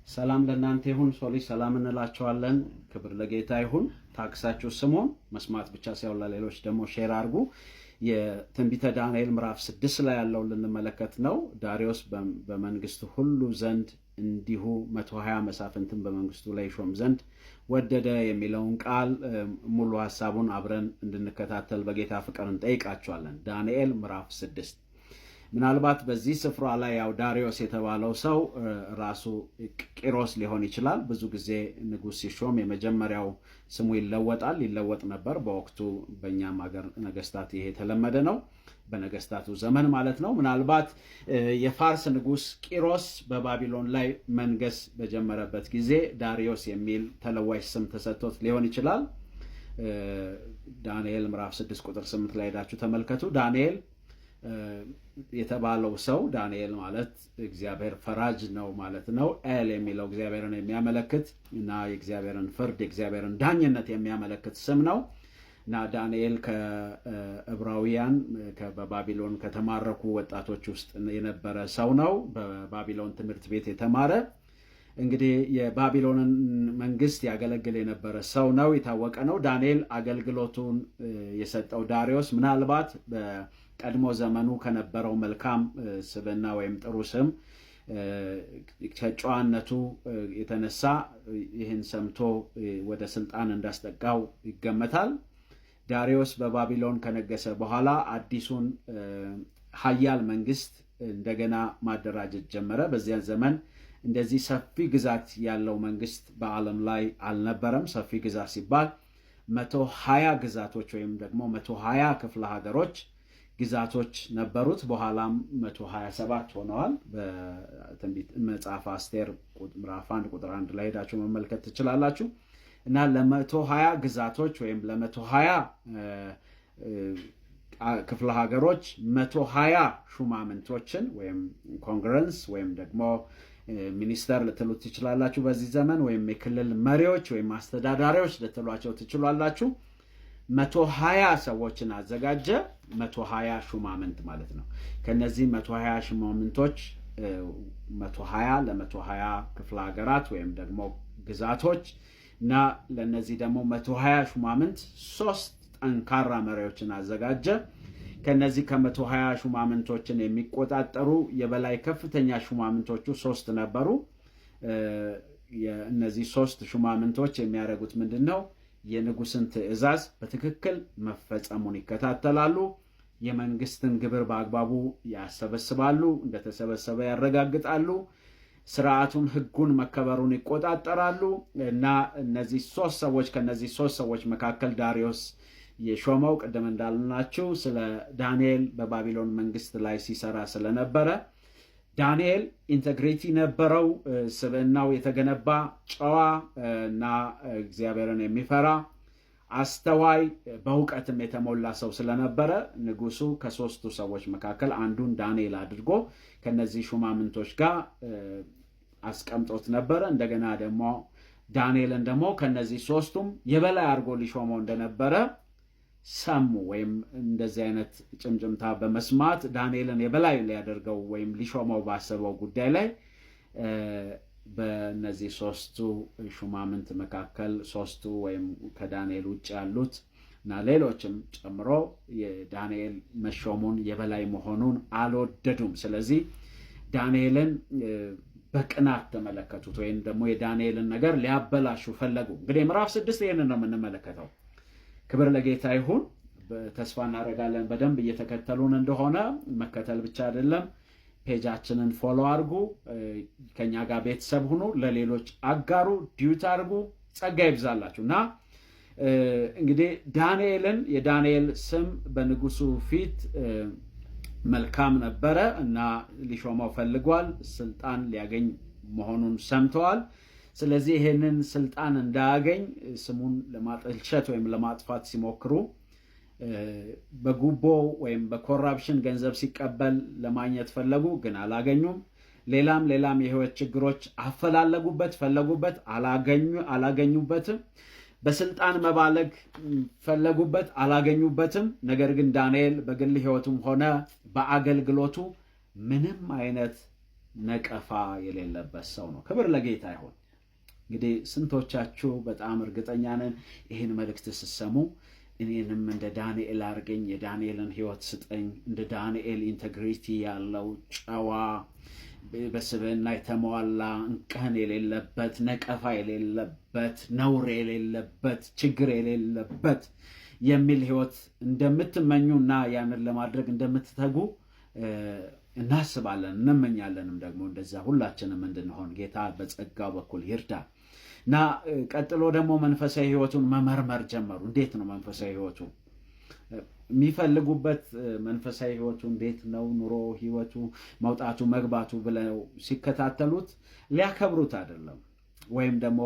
ሰላም ለእናንተ ይሁን። ሶሊስ ሰላም እንላችኋለን። ክብር ለጌታ ይሁን። ታክሳችሁ ስሙን መስማት ብቻ ሳይሆን ለሌሎች ደግሞ ሼር አድርጉ። የትንቢተ ዳንኤል ምዕራፍ 6 ላይ ያለው ልንመለከት ነው። ዳሪዮስ በመንግስቱ ሁሉ ዘንድ እንዲሁ 120 መሳፍንትን በመንግስቱ ላይ ሾም ዘንድ ወደደ የሚለውን ቃል ሙሉ ሐሳቡን አብረን እንድንከታተል በጌታ ፍቅር እንጠይቃችኋለን። ዳንኤል ምዕራፍ 6 ምናልባት በዚህ ስፍራ ላይ ያው ዳሪዮስ የተባለው ሰው ራሱ ቂሮስ ሊሆን ይችላል። ብዙ ጊዜ ንጉስ ሲሾም የመጀመሪያው ስሙ ይለወጥ ነበር። በወቅቱ በእኛም ሀገር ነገስታት ይሄ የተለመደ ነው፣ በነገስታቱ ዘመን ማለት ነው። ምናልባት የፋርስ ንጉስ ቂሮስ በባቢሎን ላይ መንገስ በጀመረበት ጊዜ ዳሪዮስ የሚል ተለዋጭ ስም ተሰጥቶት ሊሆን ይችላል። ዳንኤል ምዕራፍ 6 ቁጥር 8 ላይ ሄዳችሁ ተመልከቱ። ዳንኤል የተባለው ሰው ዳንኤል ማለት እግዚአብሔር ፈራጅ ነው ማለት ነው። ኤል የሚለው እግዚአብሔርን የሚያመለክት እና የእግዚአብሔርን ፍርድ የእግዚአብሔርን ዳኝነት የሚያመለክት ስም ነው እና ዳንኤል ከዕብራውያን በባቢሎን ከተማረኩ ወጣቶች ውስጥ የነበረ ሰው ነው። በባቢሎን ትምህርት ቤት የተማረ እንግዲህ የባቢሎንን መንግስት ያገለግል የነበረ ሰው ነው። የታወቀ ነው። ዳንኤል አገልግሎቱን የሰጠው ዳሪዮስ ምናልባት በቀድሞ ዘመኑ ከነበረው መልካም ስብዕና ወይም ጥሩ ስም ከጨዋነቱ የተነሳ ይህን ሰምቶ ወደ ስልጣን እንዳስጠጋው ይገመታል። ዳሪዮስ በባቢሎን ከነገሰ በኋላ አዲሱን ሀያል መንግስት እንደገና ማደራጀት ጀመረ። በዚያን ዘመን እንደዚህ ሰፊ ግዛት ያለው መንግስት በዓለም ላይ አልነበረም። ሰፊ ግዛት ሲባል 120 ግዛቶች ወይም ደግሞ 120 ክፍለ ሀገሮች ግዛቶች ነበሩት። በኋላም 127 ሆነዋል። በትንቢት መጽሐፈ አስቴር ምዕራፍ 1 ቁጥር 1 ላይ ሄዳችሁ መመልከት ትችላላችሁ። እና ለ120 ግዛቶች ወይም ለ120 ክፍለ ሀገሮች 120 ሹማምንቶችን ወይም ኮንግረንስ ወይም ደግሞ ሚኒስተር ልትሉት ትችላላችሁ በዚህ ዘመን፣ ወይም የክልል መሪዎች ወይም አስተዳዳሪዎች ልትሏቸው ትችላላችሁ። 120 ሰዎችን አዘጋጀ። 120 ሹማምንት ማለት ነው። ከነዚህ 120 ሹማምንቶች 120 ለ120 ክፍለ ሀገራት ወይም ደግሞ ግዛቶች እና ለነዚህ ደግሞ 120 ሹማምንት 3 ጠንካራ መሪዎችን አዘጋጀ። ከነዚህ ከ120 ሹማምንቶችን የሚቆጣጠሩ የበላይ ከፍተኛ ሹማምንቶቹ 3 ነበሩ። እነዚህ 3 ሹማምንቶች የሚያደርጉት ምንድን ነው? የንጉስን ትእዛዝ በትክክል መፈጸሙን ይከታተላሉ። የመንግስትን ግብር በአግባቡ ያሰበስባሉ፣ እንደተሰበሰበ ያረጋግጣሉ። ስርዓቱን፣ ህጉን መከበሩን ይቆጣጠራሉ። እና እነዚህ 3 ሰዎች ከነዚህ 3 ሰዎች መካከል ዳሪዮስ የሾመው ቅድም እንዳልናችሁ ስለ ዳንኤል በባቢሎን መንግስት ላይ ሲሰራ ስለነበረ ዳንኤል ኢንቴግሪቲ ነበረው። ስብዕናው የተገነባ ጨዋ እና እግዚአብሔርን የሚፈራ አስተዋይ፣ በእውቀትም የተሞላ ሰው ስለነበረ ንጉሱ ከ3ቱ ሰዎች መካከል አንዱን ዳንኤል አድርጎ ከነዚህ ሹማምንቶች ጋር አስቀምጦት ነበረ። እንደገና ደግሞ ዳንኤልን ደግሞ ከነዚህ 3ቱም የበላይ አድርጎ ሊሾመው እንደነበረ ሰሙ። ወይም እንደዚህ አይነት ጭምጭምታ በመስማት ዳንኤልን የበላይ ሊያደርገው ወይም ሊሾመው ባሰበው ጉዳይ ላይ በእነዚህ 3ቱ ሹማምንት መካከል 3ቱ ወይም ከዳንኤል ውጭ ያሉት እና ሌሎችም ጨምሮ የዳንኤል መሾሙን የበላይ መሆኑን አልወደዱም። ስለዚህ ዳንኤልን በቅናት ተመለከቱት፣ ወይም ደግሞ የዳንኤልን ነገር ሊያበላሹ ፈለጉ። እንግዲህ ምዕራፍ 6 ይህንን ነው የምንመለከተው። ክብር ለጌታ ይሁን። ተስፋ እናደርጋለን በደንብ እየተከተሉን እንደሆነ። መከተል ብቻ አይደለም፣ ፔጃችንን ፎሎ አድርጉ፣ ከኛ ጋር ቤተሰብ ሁኑ፣ ለሌሎች አጋሩ፣ ዲዩት አድርጉ። ጸጋ ይብዛላችሁ። እና እንግዲህ የዳንኤል ስም በንጉሱ ፊት መልካም ነበረ እና ሊሾመው ፈልጓል። ስልጣን ሊያገኝ መሆኑን ሰምተዋል። ስለዚህ ይህንን ስልጣን እንዳያገኝ ስሙን ለማጠልሸት ወይም ለማጥፋት ሲሞክሩ በጉቦ ወይም በኮራፕሽን ገንዘብ ሲቀበል ለማግኘት ፈለጉ፣ ግን አላገኙም። ሌላም የህይወት ችግሮች አፈላለጉበት፣ ፈለጉበት፣ አላገኙበትም። በስልጣን መባለግ ፈለጉበት፣ አላገኙበትም። ነገር ግን ዳንኤል በግል ህይወቱም ሆነ በአገልግሎቱ ምንም አይነት ነቀፋ የሌለበት ሰው ነው። ክብር ለጌታ ይሁን። እንግዲህ ስንቶቻችሁ በጣም እርግጠኛ ነን ይህን መልእክት ስትሰሙ እኔንም እንደ ዳንኤል አድርገኝ፣ የዳንኤልን ሕይወት ስጠኝ፣ እንደ ዳንኤል ኢንቴግሪቲ ያለው ጨዋ፣ በስብዕና የተሟላ፣ እንከን የሌለበት፣ ነቀፋ የሌለበት፣ ነውር የሌለበት፣ ችግር የሌለበት የሚል ሕይወት እንደምትመኙ እና ያንን ለማድረግ እንደምትተጉ እናስባለን፣ እንመኛለንም ደግሞ እንደዛ ሁላችንም እንድንሆን ጌታ በጸጋው በኩል ይርዳ። እና ቀጥሎ ደግሞ መንፈሳዊ ሕይወቱን መመርመር ጀመሩ። እንዴት ነው መንፈሳዊ ሕይወቱ የሚፈልጉበት? መንፈሳዊ ሕይወቱ እንዴት ነው? ኑሮ ሕይወቱ፣ መውጣቱ መግባቱ ብለው ሲከታተሉት ሊያከብሩት አይደለም፣ ወይም ደግሞ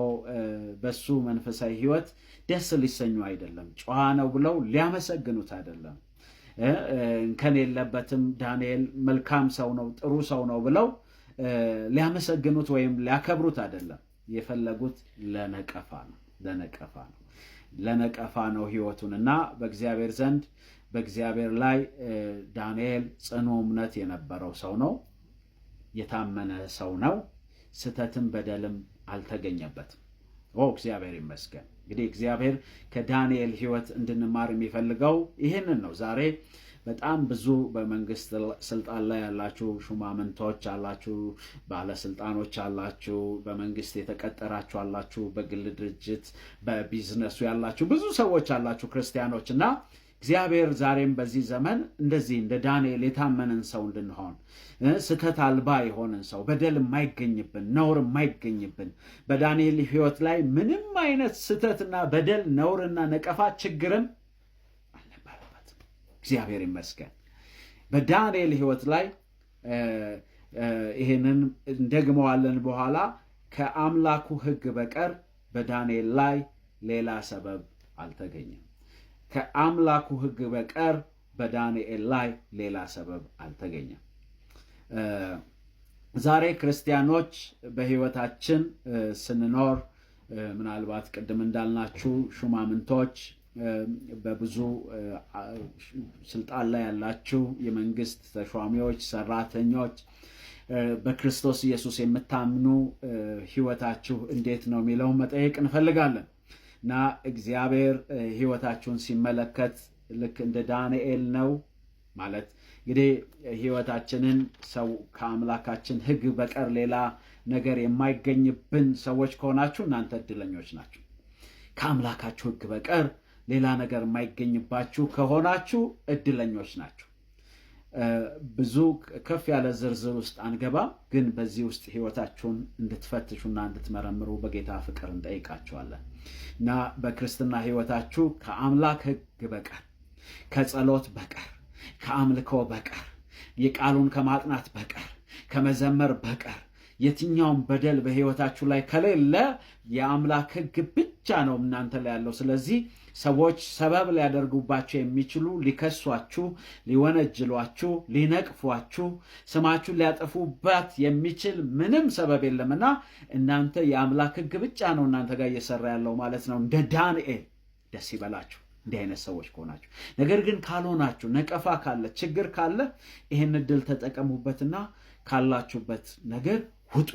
በሱ መንፈሳዊ ሕይወት ደስ ሊሰኙ አይደለም፣ ጨዋ ነው ብለው ሊያመሰግኑት አይደለም፣ እንከን የለበትም ዳንኤል መልካም ሰው ነው ጥሩ ሰው ነው ብለው ሊያመሰግኑት ወይም ሊያከብሩት አይደለም። የፈለጉት ለነቀፋ ነው ሕይወቱን። እና በእግዚአብሔር ዘንድ በእግዚአብሔር ላይ ዳንኤል ጽኑ እምነት የነበረው ሰው ነው፣ የታመነ ሰው ነው። ስተትም በደልም አልተገኘበትም። እግዚአብሔር ይመስገን። እንግዲህ እግዚአብሔር ከዳንኤል ሕይወት እንድንማር የሚፈልገው ይህንን ነው። ዛሬ በጣም ብዙ በመንግስት ስልጣን ላይ ያላችሁ ሹማምንቶች አላችሁ፣ ባለስልጣኖች አላችሁ፣ በመንግስት የተቀጠራችሁ አላችሁ፣ በግል ድርጅት በቢዝነሱ ያላችሁ ብዙ ሰዎች አላችሁ ክርስቲያኖች። እና እግዚአብሔር ዛሬም በዚህ ዘመን እንደዚህ እንደ ዳንኤል የታመንን ሰው እንድንሆን፣ ስተት አልባ የሆንን ሰው፣ በደል የማይገኝብን፣ ነውር የማይገኝብን፣ በዳንኤል ሕይወት ላይ ምንም አይነት ስተትና በደል ነውርና ነቀፋ ችግርም አልነበረበትም። እግዚአብሔር ይመስገን። በዳንኤል ሕይወት ላይ ይህንን እንደግመዋለን በኋላ ከአምላኩ ሕግ በቀር በዳንኤል ላይ ሌላ ሰበብ አልተገኘም። ከአምላኩ ሕግ በቀር በዳንኤል ላይ ሌላ ሰበብ አልተገኘም። ዛሬ ክርስቲያኖች በሕይወታችን ስንኖር ምናልባት ቅድም እንዳልናችሁ ሹማምንቶች፣ በብዙ ስልጣን ላይ ያላችሁ የመንግስት ተሿሚዎች፣ ሰራተኞች፣ በክርስቶስ ኢየሱስ የምታምኑ ሕይወታችሁ እንዴት ነው የሚለውን መጠየቅ እንፈልጋለን። እና እግዚአብሔር ሕይወታችሁን ሲመለከት ልክ እንደ ዳንኤል ነው ማለት እንግዲህ ሕይወታችንን ሰው ከአምላካችን ሕግ በቀር ሌላ ነገር የማይገኝብን ሰዎች ከሆናችሁ እናንተ እድለኞች ናችሁ። ከአምላካችሁ ሕግ በቀር ሌላ ነገር የማይገኝባችሁ ከሆናችሁ እድለኞች ናችሁ። ብዙ ከፍ ያለ ዝርዝር ውስጥ አንገባም፣ ግን በዚህ ውስጥ ሕይወታችሁን እንድትፈትሹና እንድትመረምሩ በጌታ ፍቅር እንጠይቃችኋለን። እና በክርስትና ሕይወታችሁ ከአምላክ ሕግ በቀር፣ ከጸሎት በቀር፣ ከአምልኮ በቀር፣ የቃሉን ከማጥናት በቀር፣ ከመዘመር በቀር የትኛውም በደል በሕይወታችሁ ላይ ከሌለ የአምላክ ሕግ ብቻ ነው እናንተ ላይ ያለው። ስለዚህ ሰዎች ሰበብ ሊያደርጉባቸው የሚችሉ ሊከሷችሁ፣ ሊወነጅሏችሁ፣ ሊነቅፏችሁ፣ ስማችሁን ሊያጠፉባት የሚችል ምንም ሰበብ የለምና እናንተ የአምላክ ሕግ ብቻ ነው እናንተ ጋር እየሰራ ያለው ማለት ነው። እንደ ዳንኤል ደስ ይበላችሁ እንዲህ አይነት ሰዎች ከሆናችሁ። ነገር ግን ካልሆናችሁ፣ ነቀፋ ካለ፣ ችግር ካለ ይህን ዕድል ተጠቀሙበትና ካላችሁበት ነገር ውጡ።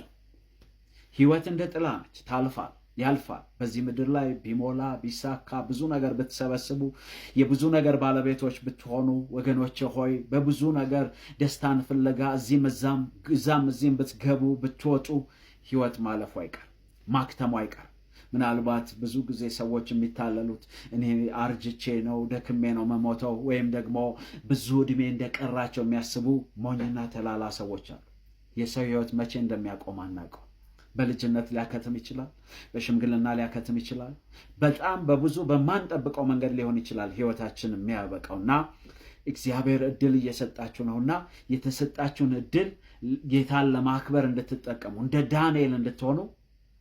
ሕይወት እንደ ጥላ ነች፣ ታልፋል፣ ያልፋል። በዚህ ምድር ላይ ቢሞላ ቢሳካ ብዙ ነገር ብትሰበስቡ የብዙ ነገር ባለቤቶች ብትሆኑ ወገኖች ሆይ በብዙ ነገር ደስታን ፍለጋ እዚህም እዚህም ብትገቡ ብትወጡ ሕይወት ማለፉ አይቀር፣ ማክተሙ አይቀር። ምናልባት ብዙ ጊዜ ሰዎች የሚታለሉት እኔ አርጅቼ ነው ደክሜ ነው መሞተው ወይም ደግሞ ብዙ ዕድሜ እንደቀራቸው የሚያስቡ ሞኝና ተላላ ሰዎች አሉ። የሰው ሕይወት መቼ እንደሚያቆም አናውቀው። በልጅነት ሊያከትም ይችላል፣ በሽምግልና ሊያከትም ይችላል፣ በጣም በብዙ በማንጠብቀው መንገድ ሊሆን ይችላል ሕይወታችን የሚያበቃውና እግዚአብሔር ዕድል እየሰጣችሁ ነውና የተሰጣችሁን ዕድል ጌታን ለማክበር እንድትጠቀሙ እንደ ዳንኤል እንድትሆኑ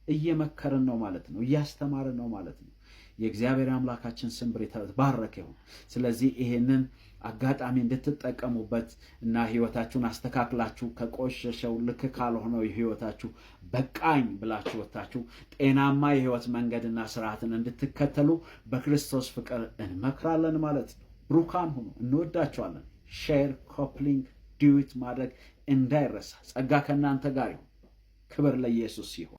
እየመከርን ነው ማለት ነው፣ እያስተማርን ነው ማለት ነው። የእግዚአብሔር አምላካችን ስም የተባረከ ይሁን። ስለዚህ ይሄንን አጋጣሚ እንድትጠቀሙበት እና ሕይወታችሁን አስተካክላችሁ ከቆሸሸው ልክ ካልሆነው ሕይወታችሁ በቃኝ ብላችሁ ወጥታችሁ ጤናማ የሕይወት መንገድና ስርዓትን እንድትከተሉ በክርስቶስ ፍቅር እንመክራለን ማለት ነው። ብሩካን ሁኑ። እንወዳችኋለን። ሼር፣ ኮፕሊንግ፣ ዲዊት ማድረግ እንዳይረሳ። ጸጋ ከእናንተ ጋር ይሁን። ክብር ለኢየሱስ ይሁን።